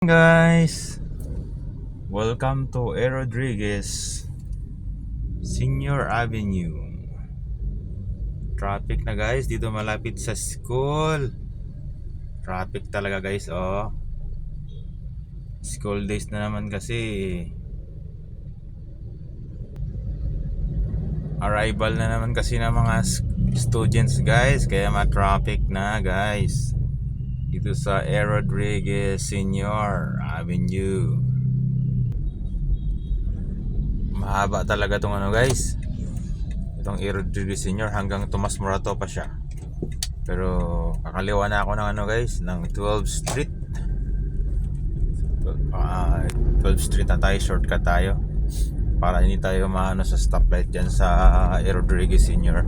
Guys, welcome to A. Rodriguez Senior Avenue. Traffic na guys, dito malapit sa school. Traffic talaga guys, oh. School days na naman kasi. Arrival na naman kasi ng mga students guys, kaya ma-traffic na guys. Dito sa A. Rodriguez Senior Avenue. Mahaba talaga tong ano guys, itong A. Rodriguez Senior hanggang Tomas Morato pa siya. Pero kakaliwa na ako ng ano guys, ng 12th Street. 12th Street na tayo, shortcut tayo para hindi tayo maano sa stoplight dyan sa A. Rodriguez Senior.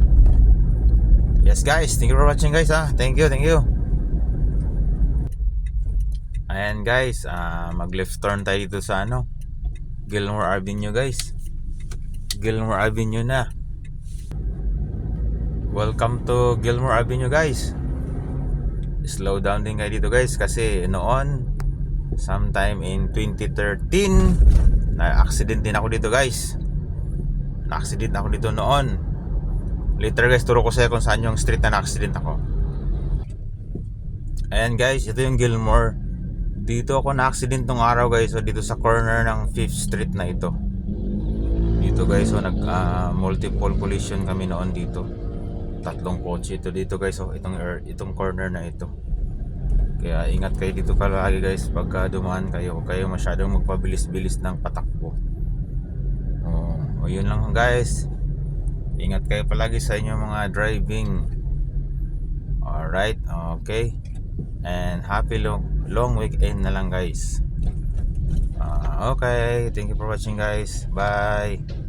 Yes guys, thank you for watching guys ha. Thank you. Ayan guys, mag left turn tayo dito sa ano, Gilmore Avenue guys. Gilmore Avenue na. Welcome to Gilmore Avenue guys. Slow down din kayo dito guys kasi noon sometime in 2013 na-accident din ako dito guys. Na-accident ako dito noon. Later guys, turo ko sa kung saan yung street na na-accident ako. Ayan guys, ito yung Gilmore. Dito ako na-accident tong araw guys, so dito sa corner ng 5th Street na ito. Dito guys, so multiple collision kami noon dito. Tatlong kotse ito dito guys, so itong corner na ito. Kaya ingat kayo dito palagi guys pagka dumaan kayo. Huwag kayo masyadong magpabilis-bilis ng patakbo. O yun lang guys. Ingat kayo palagi sa inyong mga driving. Alright, okay. And happy long weekend na lang guys. Okay, thank you for watching guys. Bye.